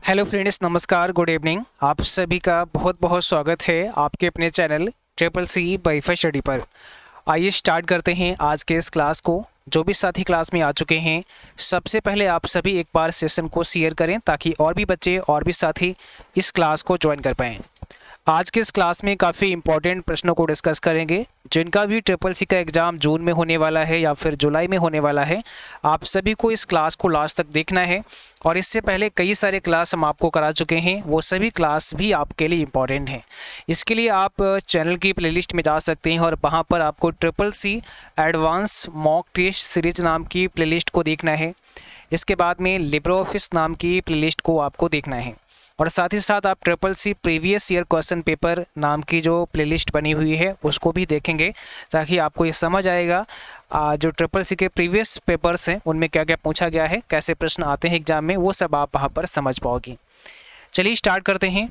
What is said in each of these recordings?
Hello friends, नमस्कार, good evening. आप सभी का बहुत बहुत स्वागत है आपके अपने channel triple C WiFi study पर। आइए स्टार्ट करते हैं आज के इस क्लास को। जो भी साथी क्लास में आ चुके हैं, सबसे पहले आप सभी एक बार सेशन को शेयर करें ताकि और भी बच्चे और भी साथी इस क्लास को ज्वाइन कर पाएँ। आज के इस क्लास में काफ़ी इंपॉर्टेंट प्रश्नों को डिस्कस करेंगे, जिनका भी ट्रिपल सी का एग्ज़ाम जून में होने वाला है या फिर जुलाई में होने वाला है। आप सभी को इस क्लास को लास्ट तक देखना है और इससे पहले कई सारे क्लास हम आपको करा चुके हैं, वो सभी क्लास भी आपके लिए इम्पॉर्टेंट हैं। इसके लिए आप चैनल की प्लेलिस्ट में जा सकते हैं और वहाँ पर आपको triple C advance mock test series नाम की प्लेलिस्ट को देखना है। इसके बाद में लिब्रे ऑफिस नाम की प्लेलिस्ट को आपको देखना है और साथ ही साथ आप triple C previous year question paper नाम की जो प्लेलिस्ट बनी हुई है उसको भी देखेंगे, ताकि आपको ये समझ आएगा जो ट्रिपल सी के प्रीवियस पेपर्स हैं उनमें क्या क्या पूछा गया है, कैसे प्रश्न आते हैं एग्जाम में, वो सब आप वहाँ पर समझ पाओगे। चलिए स्टार्ट करते हैं।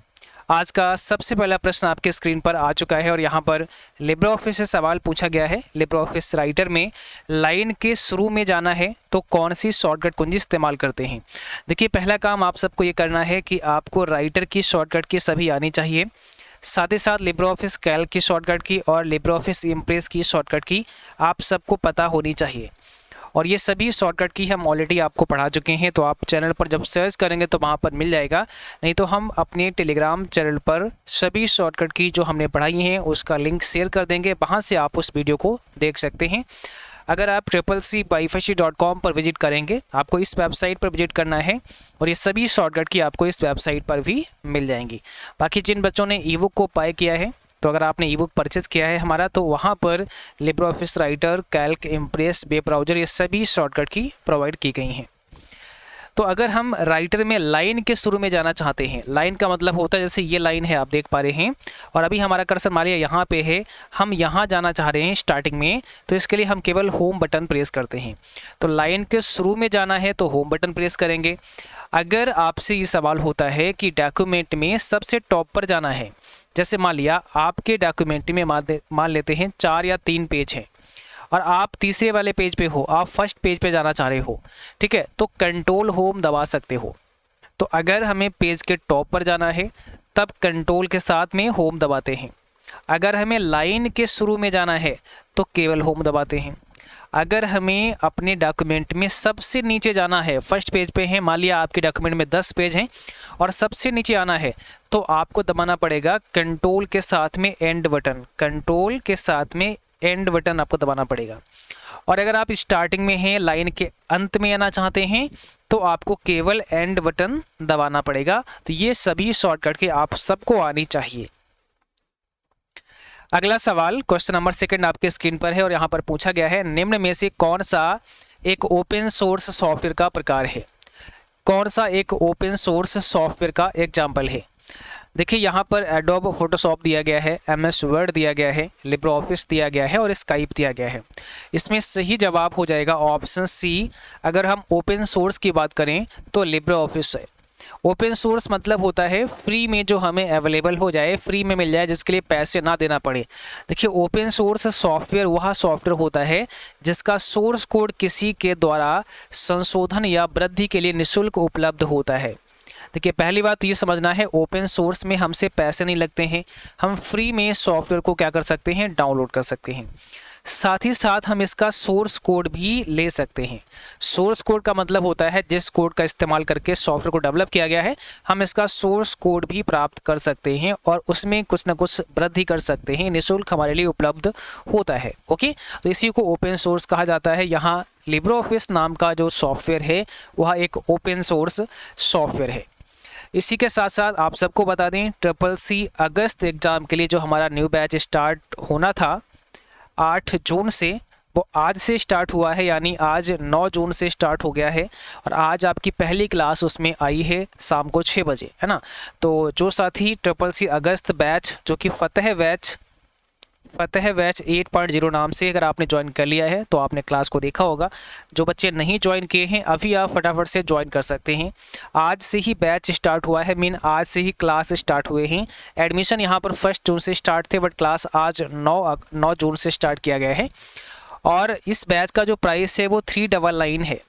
आज का सबसे पहला प्रश्न आपके स्क्रीन पर आ चुका है और यहाँ पर लिब्रे ऑफिस से सवाल पूछा गया है। लिब्रे ऑफिस राइटर में लाइन के शुरू में जाना है तो कौन सी शॉर्टकट कुंजी इस्तेमाल करते हैं। देखिए, पहला काम आप सबको ये करना है कि आपको राइटर की शॉर्टकट की सभी आनी चाहिए, साथ ही साथ लिब्रे ऑफिस कैल्क की शॉर्टकट की और लिब्रे ऑफिस इम्प्रेस की शॉर्टकट की आप सबको पता होनी चाहिए। और ये सभी शॉर्टकट की हम ऑलरेडी आपको पढ़ा चुके हैं, तो आप चैनल पर जब सर्च करेंगे तो वहाँ पर मिल जाएगा। नहीं तो हम अपने टेलीग्राम चैनल पर सभी शॉर्टकट की जो हमने पढ़ाई हैं उसका लिंक शेयर कर देंगे, वहाँ से आप उस वीडियो को देख सकते हैं। अगर आप CCCWiFi.com पर विजिट करेंगे, आपको इस वेबसाइट पर विजिट करना है और ये सभी शॉर्टकट की आपको इस वेबसाइट पर भी मिल जाएंगी। बाकी जिन बच्चों ने ई बुक को बाय किया है, तो अगर आपने ई बुक परचेज़ किया है हमारा, तो वहाँ पर Libre office writer, Calc, impress, web browser, ये सभी शॉर्टकट की प्रोवाइड की गई हैं। तो अगर हम राइटर में लाइन के शुरू में जाना चाहते हैं, लाइन का मतलब होता है जैसे ये लाइन है आप देख पा रहे हैं और अभी हमारा कर्सर मान लिया यहाँ पे है, हम यहाँ जाना चाह रहे हैं स्टार्टिंग में, तो इसके लिए हम केवल होम बटन प्रेस करते हैं। तो लाइन के शुरू में जाना है तो होम बटन प्रेस करेंगे। अगर आपसे ये सवाल होता है कि डॉक्यूमेंट में सबसे टॉप पर जाना है, जैसे मान लिया आपके डॉक्यूमेंट में मान लेते हैं 4 या 3 पेज हैं और आप तीसरे वाले पेज पे हो, आप फर्स्ट पेज पे जाना चाह रहे हो, ठीक है, तो कंट्रोल होम दबा सकते हो। तो अगर हमें पेज के टॉप पर जाना है तब कंट्रोल के साथ में होम दबाते हैं। अगर हमें लाइन के शुरू में जाना है तो केवल होम दबाते हैं। अगर हमें अपने डॉक्यूमेंट में सबसे नीचे जाना है, फर्स्ट पेज पे है, मान लिया आपके डॉक्यूमेंट में 10 पेज हैं और सबसे नीचे आना है, तो आपको दबाना पड़ेगा कंट्रोल के साथ में एंड बटन, कंट्रोल के साथ में एंड बटन आपको दबाना पड़ेगा। और अगर आप स्टार्टिंग में हैं, लाइन के अंत में आना चाहते हैं, तो आपको केवल एंड बटन दबाना पड़ेगा। तो ये सभी शॉर्टकट के आप सबको आनी चाहिए। अगला सवाल क्वेश्चन नंबर 2 आपके स्क्रीन पर है और यहाँ पर पूछा गया है, निम्न में से कौन सा एक ओपन सोर्स सॉफ्टवेयर का प्रकार है। कौन सा एक ओपन सोर्स सॉफ्टवेयर का एग्जाम्पल है। देखिए, यहाँ पर एडोब फोटोशॉप दिया गया है, MS वर्ड दिया गया है, लिब्रे ऑफिस दिया गया है और स्काइप दिया गया है। इसमें सही जवाब हो जाएगा ऑप्शन सी। अगर हम ओपन सोर्स की बात करें तो लिब्रे ऑफिस है। ओपन सोर्स मतलब होता है फ्री में जो हमें अवेलेबल हो जाए, फ्री में मिल जाए, जिसके लिए पैसे ना देना पड़े। देखिए, ओपन सोर्स सॉफ्टवेयर वह सॉफ्टवेयर होता है जिसका सोर्स कोड किसी के द्वारा संशोधन या वृद्धि के लिए निःशुल्क उपलब्ध होता है। देखिए, पहली बात तो ये समझना है, ओपन सोर्स में हमसे पैसे नहीं लगते हैं, हम फ्री में सॉफ्टवेयर को क्या कर सकते हैं, डाउनलोड कर सकते हैं। साथ ही साथ हम इसका सोर्स कोड भी ले सकते हैं। सोर्स कोड का मतलब होता है जिस कोड का इस्तेमाल करके सॉफ्टवेयर को डेवलप किया गया है, हम इसका सोर्स कोड भी प्राप्त कर सकते हैं और उसमें कुछ ना कुछ वृद्धि कर सकते हैं, निःशुल्क हमारे लिए उपलब्ध होता है। ओके, तो इसी को ओपन सोर्स कहा जाता है। यहाँ लिब्रे ऑफिस नाम का जो सॉफ्टवेयर है वह एक ओपन सोर्स सॉफ्टवेयर है। इसी के साथ साथ आप सबको बता दें, ट्रिपल सी अगस्त एग्ज़ाम के लिए जो हमारा न्यू बैच स्टार्ट होना था 8 जून से, वो आज से स्टार्ट हुआ है, यानी आज 9 जून से स्टार्ट हो गया है और आज आपकी पहली क्लास उसमें आई है शाम को 6 बजे, है ना। तो जो साथी ट्रिपल सी अगस्त बैच जो कि फतेह बैच 8.0 नाम से अगर आपने ज्वाइन कर लिया है तो आपने क्लास को देखा होगा। जो बच्चे नहीं ज्वाइन किए हैं अभी आप फटाफट से ज्वाइन कर सकते हैं। आज से ही बैच स्टार्ट हुआ है, मीन आज से ही क्लास स्टार्ट हुए हैं। एडमिशन यहाँ पर 1 जून से स्टार्ट थे, बट क्लास आज 9 जून से स्टार्ट किया गया है। और इस बैच का जो प्राइस है वो 399 है,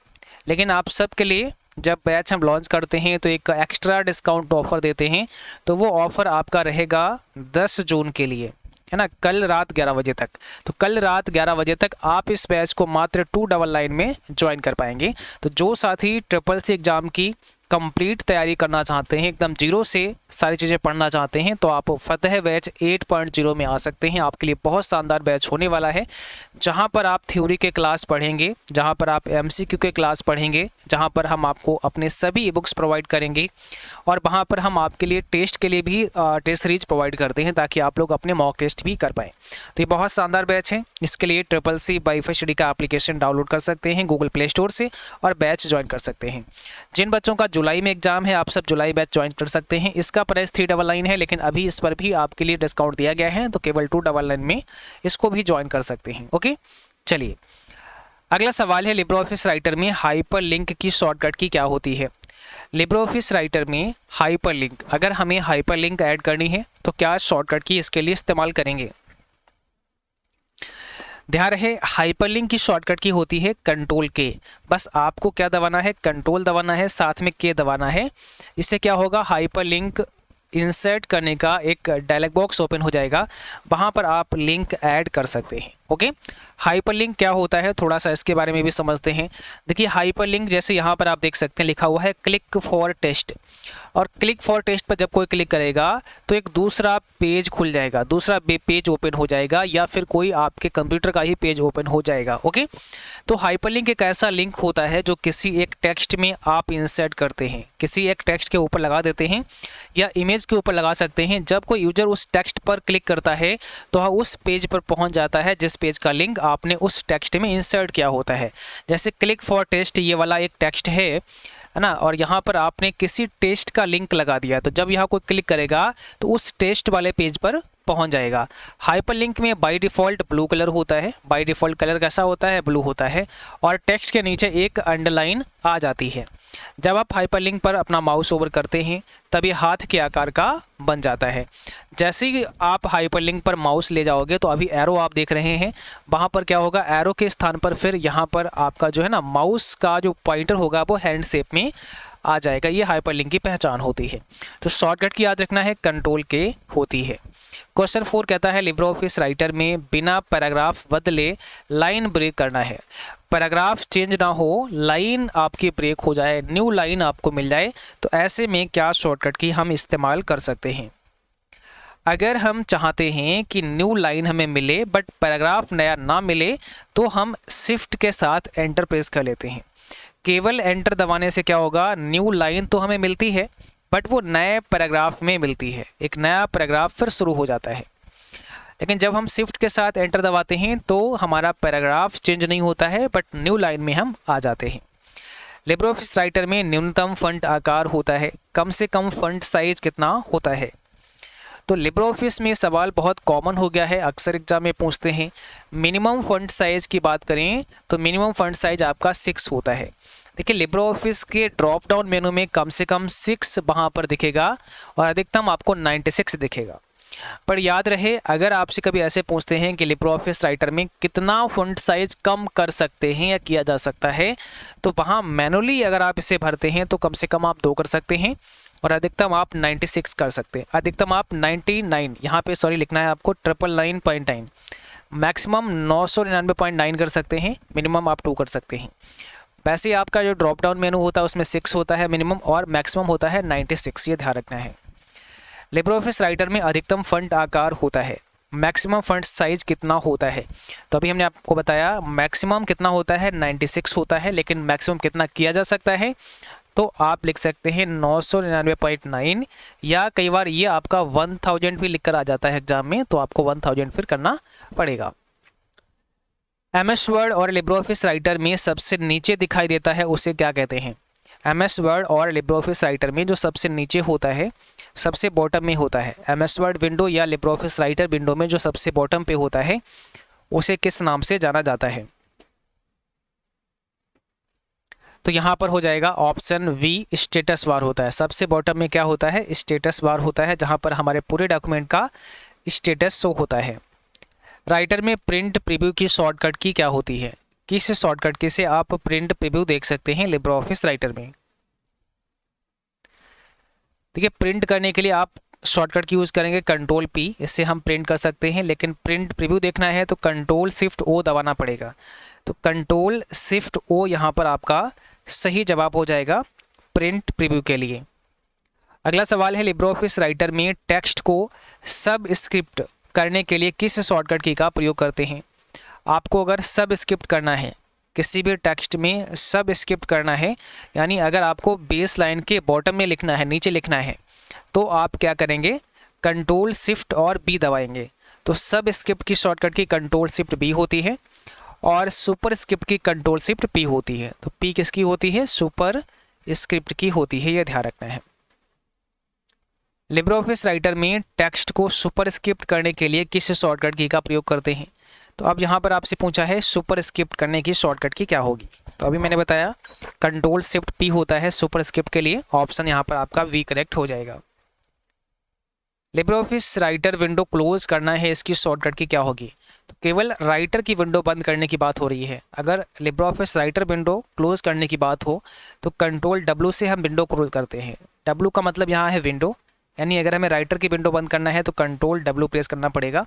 लेकिन आप सब के लिए जब बैच हम लॉन्च करते हैं तो एक एक्स्ट्रा डिस्काउंट ऑफ़र देते हैं, तो वो ऑफ़र आपका रहेगा 10 जून के लिए, है ना, कल रात 11 बजे तक। तो कल रात 11 बजे तक आप इस बैच को मात्र 299 में ज्वाइन कर पाएंगे। तो जो साथी ट्रिपल सी एग्ज़ाम की कंप्लीट तैयारी करना चाहते हैं, एकदम जीरो से सारी चीज़ें पढ़ना चाहते हैं, तो आप फतेह बैच 8.0 में आ सकते हैं। आपके लिए बहुत शानदार बैच होने वाला है, जहां पर आप थ्योरी के क्लास पढ़ेंगे, जहां पर आप एमसीक्यू के क्लास पढ़ेंगे, जहां पर हम आपको अपने सभी ई बुक्स प्रोवाइड करेंगे, और वहां पर हम आपके लिए टेस्ट के लिए भी टेस्ट सीरीज प्रोवाइड करते हैं, ताकि आप लोग अपने मॉक टेस्ट भी कर पाएँ। तो ये बहुत शानदार बैच है। इसके लिए ट्रिपल सी वाईफाई स्टडी का एप्लीकेशन डाउनलोड कर सकते हैं गूगल प्ले स्टोर से, और बैच ज्वाइन कर सकते हैं। जिन बच्चों का जुलाई में एग्जाम है, आप सब जुलाई बैच ज्वाइन कर सकते हैं। इसका प्राइस 399 है, लेकिन अभी इस पर भी आपके लिए डिस्काउंट दिया गया है, तो केवल 299 में इसको भी ज्वाइन कर सकते हैं। ओके, चलिए अगला सवाल है, लिब्रे ऑफिस राइटर में हाइपर लिंक की शॉर्टकट की क्या होती है। लिब्रे ऑफिस राइटर में हाइपर लिंक, अगर हमें हाइपर लिंक ऐड करनी है तो क्या शॉर्टकट की इसके लिए इस्तेमाल करेंगे। ध्यान रहे, हाइपरलिंक की शॉर्टकट की होती है कंट्रोल के। बस आपको क्या दबाना है, कंट्रोल दबाना है, साथ में के दबाना है। इससे क्या होगा, हाइपरलिंक इंसर्ट करने का एक डायलॉग बॉक्स ओपन हो जाएगा, वहाँ पर आप लिंक ऐड कर सकते हैं। ओके, हाइपरलिंक क्या होता है, थोड़ा सा इसके बारे में भी समझते हैं। देखिए हाइपरलिंक, जैसे यहाँ पर आप देख सकते हैं लिखा हुआ है क्लिक फॉर टेस्ट, और क्लिक फॉर टेस्ट पर जब कोई क्लिक करेगा तो एक दूसरा पेज खुल जाएगा, दूसरा पेज ओपन हो जाएगा, या फिर कोई आपके कंप्यूटर का ही पेज ओपन हो जाएगा। ओके, तो हाइपरलिंक एक ऐसा लिंक होता है जो किसी एक टेक्स्ट में आप इंसर्ट करते हैं, किसी एक टेक्स्ट के ऊपर लगा देते हैं, या इमेज के ऊपर लगा सकते हैं। जब कोई यूजर उस टेक्स्ट पर क्लिक करता है तो वह उस पेज पर पहुंच जाता है जिस पेज का लिंक आपने उस टेक्स्ट में इंसर्ट किया होता है। जैसे क्लिक फॉर टेस्ट, ये वाला एक टेक्स्ट है ना, और यहाँ पर आपने किसी टेस्ट का लिंक लगा दिया, तो जब यहाँ कोई क्लिक करेगा तो उस टेस्ट वाले पेज पर पहुंच जाएगा। हाइपरलिंक में बाय डिफ़ॉल्ट ब्लू कलर होता है, बाय डिफ़ॉल्ट कलर कैसा होता है, ब्लू होता है, और टेक्स्ट के नीचे एक अंडरलाइन आ जाती है। जब आप हाइपरलिंक पर अपना माउस ओवर करते हैं तब ये हाथ के आकार का बन जाता है। जैसे ही आप हाइपरलिंक पर माउस ले जाओगे तो अभी एरो आप देख रहे हैं, वहाँ पर क्या होगा, एरो के स्थान पर फिर यहाँ पर आपका जो है ना माउस का जो पॉइंटर होगा वो हैंड शेप में आ जाएगा। ये हाइपरलिंक की पहचान होती है। तो शॉर्टकट की याद रखना है, कंट्रोल के होती है। क्वेश्चन 4 कहता है, लिब्रे ऑफिस राइटर में बिना पैराग्राफ बदले लाइन ब्रेक करना है। पैराग्राफ चेंज ना हो, लाइन आपकी ब्रेक हो जाए, न्यू लाइन आपको मिल जाए, तो ऐसे में क्या शॉर्टकट की हम इस्तेमाल कर सकते हैं। अगर हम चाहते हैं कि न्यू लाइन हमें मिले बट पैराग्राफ नया ना मिले, तो हम शिफ्ट के साथ एंटर प्रेस कर लेते हैं। केवल एंटर दबाने से क्या होगा, न्यू लाइन तो हमें मिलती है बट वो नए पैराग्राफ में मिलती है, एक नया पैराग्राफ फिर शुरू हो जाता है। लेकिन जब हम शिफ्ट के साथ एंटर दबाते हैं तो हमारा पैराग्राफ चेंज नहीं होता है बट न्यू लाइन में हम आ जाते हैं। लिब्रे ऑफिस राइटर में न्यूनतम फॉन्ट आकार होता है, कम से कम फॉन्ट साइज कितना होता है। तो लिब्रे ऑफिस में सवाल बहुत कॉमन हो गया है, अक्सर एग्जाम में पूछते हैं। मिनिमम फॉन्ट साइज़ की बात करें तो मिनिमम फॉन्ट साइज आपका 6 होता है। देखिए लिब्रे ऑफिस के ड्रॉप डाउन मेनू में कम से कम 6 वहाँ पर दिखेगा और अधिकतम आपको 96 दिखेगा। पर याद रहे, अगर आपसे कभी ऐसे पूछते हैं कि लिब्रे ऑफिस राइटर में कितना फॉन्ट साइज कम कर सकते हैं या किया जा सकता है, तो वहाँ मैनुअली अगर आप इसे भरते हैं तो कम से कम आप 2 कर सकते हैं और अधिकतम आप 96 कर सकते हैं। अधिकतम आप 99 यहाँ पे सॉरी लिखना है आपको 999.9, मैक्सिमम 999.9 कर सकते हैं, मिनिमम आप 2 कर सकते हैं। वैसे आपका जो ड्रॉप डाउन मेनू होता है उसमें 6 होता है मिनिमम और मैक्सिमम होता है 96, ये ध्यान रखना है। लिब्रे ऑफिस राइटर में अधिकतम फॉन्ट आकार होता है, मैक्सिमम फॉन्ट साइज कितना होता है, तो अभी हमने आपको बताया मैक्सिमम कितना होता है 96 होता है, लेकिन मैक्सिमम कितना किया जा सकता है तो आप लिख सकते हैं 999.9, या कई बार ये आपका 1000 भी लिख कर आ जाता है एग्जाम में, तो आपको 1000 फिर करना पड़ेगा। MS वर्ड और लिब्रे ऑफिस राइटर में सबसे नीचे दिखाई देता है उसे क्या कहते हैं। MS वर्ड और लिब्रे ऑफिस राइटर में जो सबसे नीचे होता है, सबसे बॉटम में होता है, MS वर्ड विंडो या लिब्रे ऑफिस राइटर विंडो में जो सबसे बॉटम पे होता है उसे किस नाम से जाना जाता है। तो यहाँ पर हो जाएगा ऑप्शन V, स्टेटस बार होता है। सबसे बॉटम में क्या होता है, स्टेटस बार होता है, जहाँ पर हमारे पूरे डॉक्यूमेंट का स्टेटस शो होता है। राइटर में प्रिंट प्रीव्यू की शॉर्टकट की क्या होती है, किस शॉर्टकट की से आप प्रिंट प्रीव्यू देख सकते हैं लिब्रे ऑफिस राइटर में। देखिए प्रिंट करने के लिए आप शॉर्टकट की यूज़ करेंगे कंट्रोल पी, इससे हम प्रिंट कर सकते हैं, लेकिन प्रिंट प्रीव्यू देखना है तो कंट्रोल शिफ्ट ओ दबाना पड़ेगा। तो कंट्रोल शिफ्ट ओ यहाँ पर आपका सही जवाब हो जाएगा प्रिंट प्रीव्यू के लिए। अगला सवाल है लिब्रे ऑफिस राइटर में टेक्स्ट को सब स्क्रिप्ट करने के लिए किस शॉर्टकट की का प्रयोग करते हैं। आपको अगर सब स्क्रिप्ट करना है, किसी भी टेक्स्ट में सब स्क्रिप्ट करना है, यानी अगर आपको बेस लाइन के बॉटम में लिखना है, नीचे लिखना है, तो आप क्या करेंगे, कंट्रोल शिफ्ट और बी दबाएंगे। तो सब स्क्रिप्ट की शॉर्टकट की कंट्रोल शिफ्ट बी होती है और सुपर स्क्रिप्ट की कंट्रोल शिफ्ट पी होती है। तो पी किसकी होती है, सुपर स्क्रिप्ट की होती है, यह ध्यान रखना है। लिब्रे ऑफिस राइटर में टेक्स्ट को सुपर स्क्रिप्ट करने के लिए किस शॉर्टकट की का प्रयोग करते हैं। तो अब यहाँ पर आपसे पूछा है सुपर स्क्रिप्ट करने की शॉर्टकट की क्या होगी। तो अभी मैंने बताया कंट्रोल शिफ्ट पी होता है सुपर स्क्रिप्ट के लिए, ऑप्शन यहाँ पर आपका वी करेक्ट हो जाएगा। Libre office writer window close करना है, इसकी शॉर्टकट की क्या होगी। तो केवल राइटर की विंडो बंद करने की बात हो रही है। अगर Libre office writer window close करने की बात हो तो कंट्रोल डब्ल्यू से हम विंडो क्लोज करते हैं। डब्ल्यू का मतलब यहाँ है विंडो, यानी अगर हमें राइटर की विंडो बंद करना है तो कंट्रोल डब्ल्यू प्रेस करना पड़ेगा।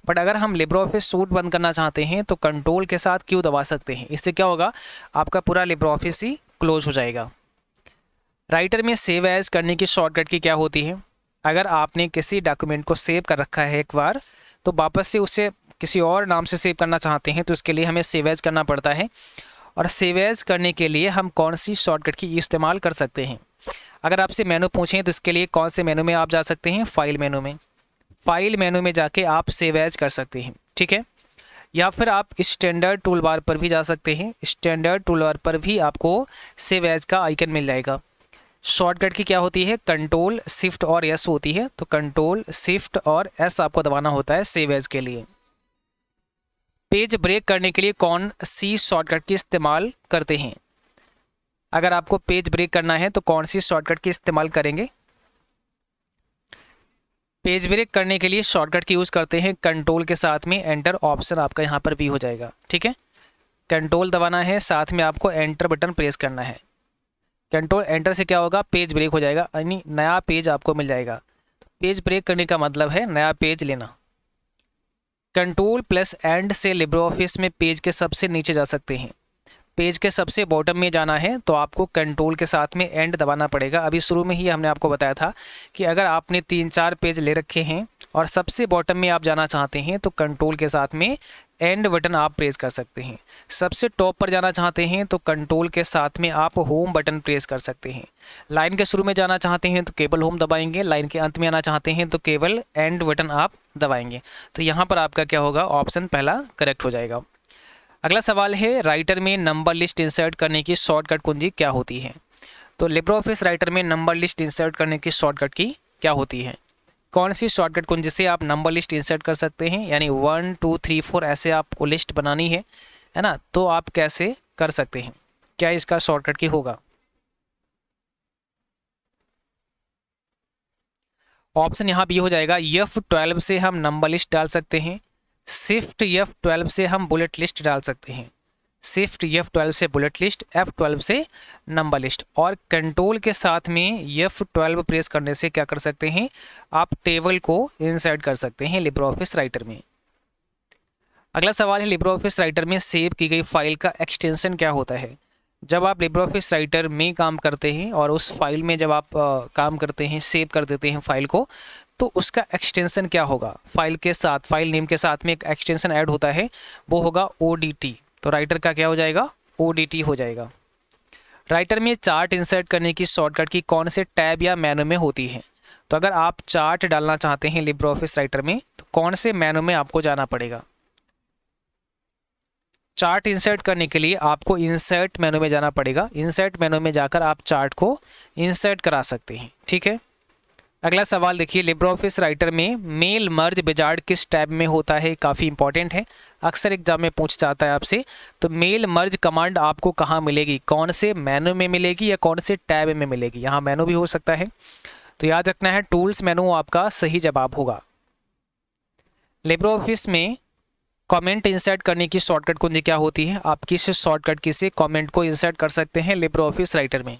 बट अगर हम लिब्रे ऑफिस सूट बंद करना चाहते हैं तो कंट्रोल के साथ क्यू दबा सकते हैं। इससे क्या होगा, आपका पूरा लिब्रे ऑफिस ही क्लोज हो जाएगा। राइटर में सेव एज करने की शॉर्टकट की क्या होती है। अगर आपने किसी डॉक्यूमेंट को सेव कर रखा है एक बार, तो वापस से उसे किसी और नाम से सेव करना चाहते हैं तो इसके लिए हमें सेव एज करना पड़ता है। और सेव एज करने के लिए हम कौन सी शॉर्टकट की इस्तेमाल कर सकते हैं। अगर आपसे मेनू पूछें तो इसके लिए कौन से मेनू में आप जा सकते हैं, फाइल मेनू में। फाइल मेनू में जाके आप सेव एज कर सकते हैं, ठीक है। या फिर आप स्टैंडर्ड टूल बार पर भी जा सकते हैं। स्टैंडर्ड टूल बार पर भी आपको सेव एज का आइकन मिल जाएगा। शॉर्टकट की क्या होती है, कंट्रोल शिफ्ट और एस होती है। तो कंट्रोल शिफ्ट और एस आपको दबाना होता है सेव एज के लिए। पेज ब्रेक करने के लिए कौन सी शॉर्टकट की इस्तेमाल करते हैं। अगर आपको पेज ब्रेक करना है तो कौन सी शॉर्टकट की इस्तेमाल करेंगे। पेज ब्रेक करने के लिए शॉर्टकट की यूज़ करते हैं कंट्रोल के साथ में एंटर, ऑप्शन आपका यहाँ पर भी हो जाएगा, ठीक है। कंट्रोल दबाना है, साथ में आपको एंटर बटन प्रेस करना है। कंट्रोल एंटर से क्या होगा, पेज ब्रेक हो जाएगा, यानी नया पेज आपको मिल जाएगा। पेज ब्रेक करने का मतलब है नया पेज लेना। कंट्रोल प्लस एंड से लिब्रे ऑफिस में पेज के सबसे नीचे जा सकते हैं। पेज के सबसे बॉटम में जाना है तो आपको कंट्रोल के साथ में एंड दबाना पड़ेगा। अभी शुरू में ही हमने आपको बताया था कि अगर आपने 3-4 पेज ले रखे हैं और सबसे बॉटम में आप जाना चाहते हैं तो कंट्रोल के साथ में एंड बटन आप प्रेस कर सकते हैं। सबसे टॉप पर जाना चाहते हैं तो कंट्रोल के साथ में आप होम बटन प्रेस कर सकते हैं। लाइन के शुरू में जाना चाहते हैं तो केवल होम दबाएंगे। लाइन के अंत में आना चाहते हैं तो केवल एंड बटन आप दबाएंगे। तो यहाँ पर आपका क्या होगा, ऑप्शन पहला करेक्ट हो जाएगा। अगला सवाल है राइटर में नंबर लिस्ट इंसर्ट करने की शॉर्टकट कुंजी क्या होती है। तो लिब्रे ऑफिस राइटर में नंबर लिस्ट इंसर्ट करने की शॉर्टकट की क्या होती है। कौन सी शॉर्टकट कुंजी से आप नंबर लिस्ट इंसर्ट कर सकते हैं, यानी 1 2 3 4 ऐसे आपको लिस्ट बनानी है ना, तो आप कैसे कर सकते हैं, क्या इसका शॉर्टकट की होगा। ऑप्शन यहाँ भी हो जाएगा, F12 से हम नंबर लिस्ट डाल सकते हैं। शिफ्ट F12 से हम बुलेट लिस्ट डाल सकते हैं। शिफ्ट F12 से बुलेट लिस्ट, F12 से नंबर लिस्ट। और कंट्रोल के साथ में F12 प्रेस करने से क्या कर सकते हैं, आप टेबल को इंसर्ट कर सकते हैं लिब्रे ऑफिस राइटर में। अगला सवाल है लिब्रे ऑफिस राइटर में सेव की गई फाइल का एक्सटेंशन क्या होता है। जब आप लिब्रे ऑफिस राइटर में काम करते हैं और उस फाइल में जब आप काम करते हैं, सेव कर देते हैं फाइल को, तो उसका एक्सटेंशन क्या होगा। फाइल के साथ, फाइल नेम के साथ में एक एक्सटेंशन ऐड होता है, वो होगा ODT। तो राइटर का क्या हो जाएगा, ODT हो जाएगा। राइटर में चार्ट इंसर्ट करने की शॉर्टकट की कौन से टैब या मेनू में होती है। तो अगर आप चार्ट डालना चाहते हैं लिब्रे ऑफिस राइटर में तो कौन से मेनू में आपको जाना पड़ेगा। चार्ट इंसर्ट करने के लिए आपको इंसर्ट मेनू में जाना पड़ेगा। इंसर्ट मेनू में जाकर आप चार्ट को इंसर्ट करा सकते हैं, ठीक है। अगला सवाल देखिए, लिब्रे ऑफिस राइटर में मेल मर्ज विजार्ड किस टैब में होता है, काफ़ी इंपॉर्टेंट है, अक्सर एग्जाम में पूछ जाता है आपसे। तो मेल मर्ज कमांड आपको कहाँ मिलेगी, कौन से मेनू में मिलेगी या कौन से टैब में मिलेगी। यहाँ मेनू भी हो सकता है, तो याद रखना है टूल्स मेनू आपका सही जवाब होगा। लिब्रे ऑफिस में कमेंट इंसर्ट करने की शॉर्टकट कुंजी क्या होती है। आप किस शॉर्टकट की से कमेंट को इंसर्ट कर सकते हैं लिब्रे ऑफिस राइटर में।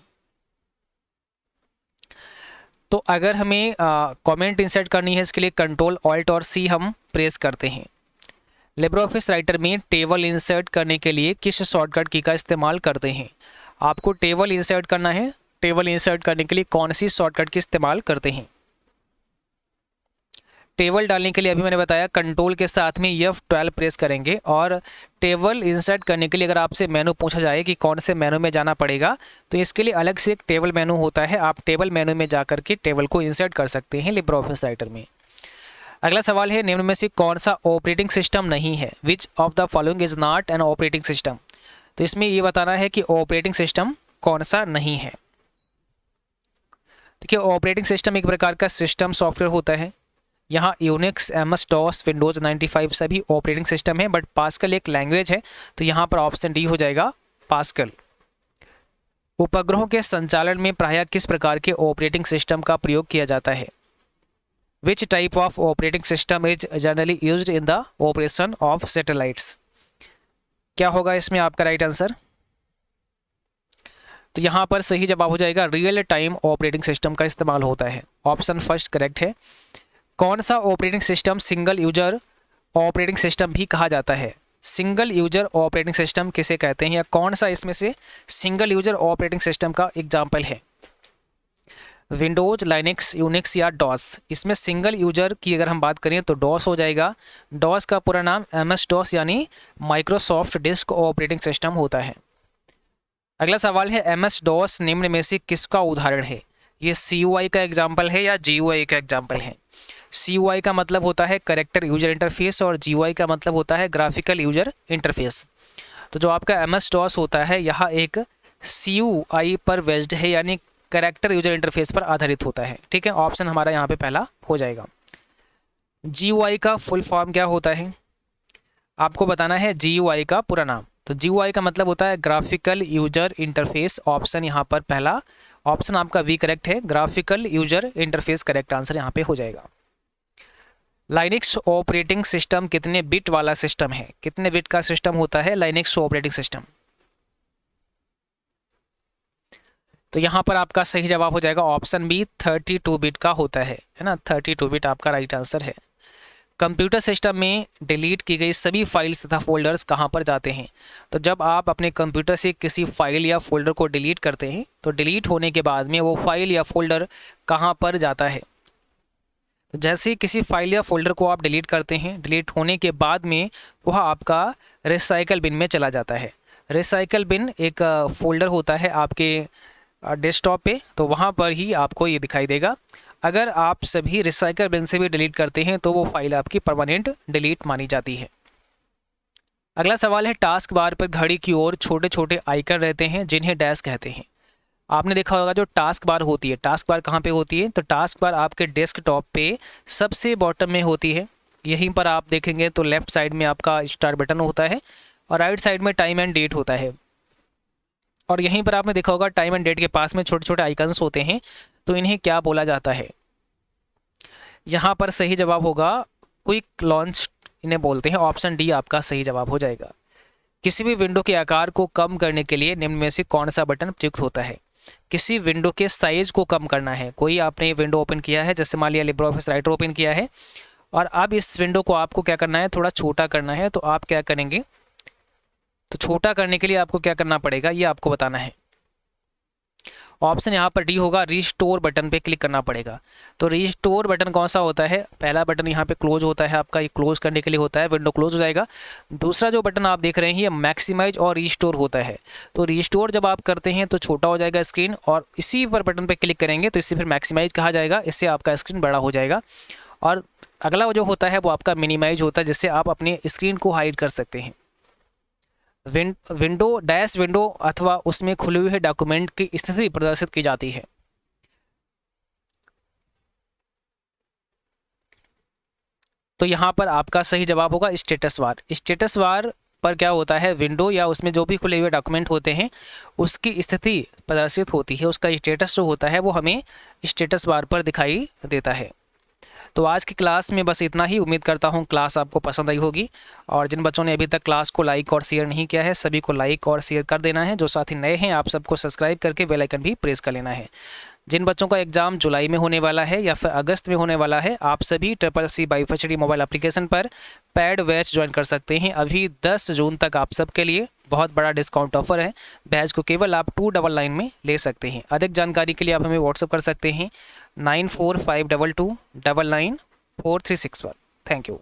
तो अगर हमें कमेंट इंसर्ट करनी है, इसके लिए कंट्रोल ऑल्ट और सी हम प्रेस करते हैं। लिब्रे ऑफिस राइटर में टेबल इंसर्ट करने के लिए किस शॉर्टकट की का इस्तेमाल करते हैं? आपको टेबल इंसर्ट करना है, टेबल इंसर्ट करने के लिए कौन सी शॉर्टकट की इस्तेमाल करते हैं? टेबल डालने के लिए अभी मैंने बताया कंट्रोल के साथ में F12 प्रेस करेंगे, और टेबल इंसर्ट करने के लिए अगर आपसे मेनू पूछा जाए कि कौन से मेनू में जाना पड़ेगा, तो इसके लिए अलग से एक टेबल मेनू होता है, आप टेबल मेनू में जा करके टेबल को इंसर्ट कर सकते हैं लिब्रे ऑफिस राइटर में। अगला सवाल है, निम्न में से कौन सा ऑपरेटिंग सिस्टम नहीं है? Which of the following is not an operating system? तो इसमें ये बताना है कि ऑपरेटिंग सिस्टम कौन सा नहीं है। देखिए, ऑपरेटिंग सिस्टम एक प्रकार का सिस्टम सॉफ्टवेयर होता है। यहाँ यूनिक्स, MS DOS, विंडोज़ 95 सभी ऑपरेटिंग सिस्टम है, बट पास्कल एक लैंग्वेज है, तो यहाँ पर ऑप्शन डी हो जाएगा, पास्कल। उपग्रहों के संचालन में प्रायः किस प्रकार के ऑपरेटिंग सिस्टम का प्रयोग किया जाता है? Which type of operating system is generally used in the operation of satellites? क्या होगा इसमें आपका राइट आंसर? तो यहाँ पर सही जवाब हो जाएगा, रियल टाइम ऑपरेटिंग सिस्टम का इस्तेमाल होता है। ऑप्शन फर्स्ट करेक्ट है। कौन सा operating system single user operating system भी कहा जाता है? सिंगल यूजर ऑपरेटिंग सिस्टम किसे कहते हैं, या कौन सा इसमें से सिंगल यूजर ऑपरेटिंग सिस्टम का एग्जाम्पल है? विंडोज, लाइनक्स, यूनिक्स या डॉस? इसमें सिंगल यूजर की अगर हम बात करें तो डॉस हो जाएगा। डॉस का पूरा नाम MS DOS यानी माइक्रोसॉफ्ट डिस्क ऑपरेटिंग सिस्टम होता है। अगला सवाल है, MS DOS निम्न में से किसका उदाहरण है? ये CUI का एग्जाम्पल है या GUI का एग्जाम्पल है? CUI का मतलब होता है करेक्टर यूजर इंटरफेस, और GUI का मतलब होता है ग्राफिकल यूजर इंटरफेस। तो जो आपका MS DOS होता है, यह एक CUI पर बेस्ड है, यानी करेक्टर यूजर इंटरफेस पर आधारित होता है। ठीक है, ऑप्शन हमारा यहाँ पे पहला हो जाएगा। GUI का फुल फॉर्म क्या होता है? आपको बताना है GUI का पूरा नाम। तो GUI का मतलब होता है ग्राफिकल यूजर इंटरफेस। ऑप्शन यहाँ पर पहला ऑप्शन आपका बी करेक्ट है, graphical user interface correct answer यहाँ पे हो जाएगा। लाइनक्स ऑपरेटिंग सिस्टम कितने बिट वाला सिस्टम है? कितने बिट का सिस्टम होता है लाइनक्स ऑपरेटिंग सिस्टम? तो यहाँ पर आपका सही जवाब हो जाएगा ऑप्शन बी, 32 बिट का होता है ना, 32 बिट आपका राइट आंसर है। कंप्यूटर सिस्टम में डिलीट की गई सभी फाइल्स तथा फोल्डर्स कहाँ पर जाते हैं? तो जब आप अपने कंप्यूटर से किसी फाइल या फोल्डर को डिलीट करते हैं, तो डिलीट होने के बाद में वो फाइल या फोल्डर कहाँ पर जाता है? तो जैसे ही किसी फाइल या फोल्डर को आप डिलीट करते हैं, डिलीट होने के बाद में वह आपका रिसाइकल बिन में चला जाता है। रिसाइकल बिन एक फोल्डर होता है आपके डेस्कटॉप पे, तो वहाँ पर ही आपको ये दिखाई देगा। अगर आप सभी रिसाइकल बिन से भी डिलीट करते हैं तो वो फाइल आपकी परमानेंट डिलीट मानी जाती है। अगला सवाल है, टास्क बार पर घड़ी की ओर छोटे छोटे आइकन रहते हैं जिन्हें डैश कहते हैं। आपने देखा होगा जो टास्क बार होती है, टास्क बार कहाँ पे होती है? तो टास्क बार आपके डेस्कटॉप पे सबसे बॉटम में होती है। यहीं पर आप देखेंगे तो लेफ्ट साइड में आपका स्टार्ट बटन होता है, और राइट साइड में टाइम एंड डेट होता है। और यहीं पर आपने देखा होगा टाइम एंड डेट के पास में छोटे छोटे आइकन्स होते हैं, तो इन्हें क्या बोला जाता है? यहाँ पर सही जवाब होगा क्विक लॉन्च इन्हें बोलते हैं। ऑप्शन डी आपका सही जवाब हो जाएगा। किसी भी विंडो के आकार को कम करने के लिए निम्न में से कौन सा बटन प्रयुक्त होता है? किसी विंडो के साइज को कम करना है, कोई आपने विंडो ओपन किया है, जैसे मान लिया लिब्रे ऑफिस राइटर ओपन किया है, और अब इस विंडो को आपको क्या करना है, थोड़ा छोटा करना है, तो आप क्या करेंगे? तो छोटा करने के लिए आपको क्या करना पड़ेगा, ये आपको बताना है। ऑप्शन यहाँ पर डी होगा, रिस्टोर बटन पे क्लिक करना पड़ेगा। तो रिस्टोर बटन कौन सा होता है? पहला बटन यहाँ पे क्लोज होता है आपका, ये क्लोज करने के लिए होता है, विंडो क्लोज हो जाएगा। दूसरा जो बटन आप देख रहे हैं ये मैक्सिमाइज और रिस्टोर होता है। तो रिस्टोर जब आप करते हैं तो छोटा हो जाएगा स्क्रीन, और इसी पर बटन पर क्लिक करेंगे तो इसे फिर मैक्सिमाइज कहा जाएगा, इससे आपका स्क्रीन बड़ा हो जाएगा। और अगला जो होता है वो आपका मिनिमाइज होता है, जिससे आप अपने स्क्रीन को हाइड कर सकते हैं। विंडो डैश विंडो अथवा उसमें खुले हुए डॉक्यूमेंट की स्थिति प्रदर्शित की जाती है। तो यहाँ पर आपका सही जवाब होगा स्टेटस बार। स्टेटस बार पर क्या होता है, विंडो या उसमें जो भी खुले हुए डॉक्यूमेंट होते हैं उसकी स्थिति प्रदर्शित होती है, उसका स्टेटस जो होता है वो हमें स्टेटस बार पर दिखाई देता है। तो आज की क्लास में बस इतना ही। उम्मीद करता हूँ क्लास आपको पसंद आई होगी, और जिन बच्चों ने अभी तक क्लास को लाइक और शेयर नहीं किया है सभी को लाइक और शेयर कर देना है। जो साथी नए हैं आप सबको सब्सक्राइब करके बेल आइकन भी प्रेस कर लेना है। जिन बच्चों का एग्ज़ाम जुलाई में होने वाला है या फिर अगस्त में होने वाला है, आप सभी CCC बाईफा स्टडी मोबाइल एप्लीकेशन पर पेड बैच ज्वाइन कर सकते हैं। अभी 10 जून तक आप सबके लिए बहुत बड़ा डिस्काउंट ऑफर है। बैच को केवल आप 299 में ले सकते हैं। अधिक जानकारी के लिए आप हमें व्हाट्सअप कर सकते हैं 9452299436 पर। Thank you.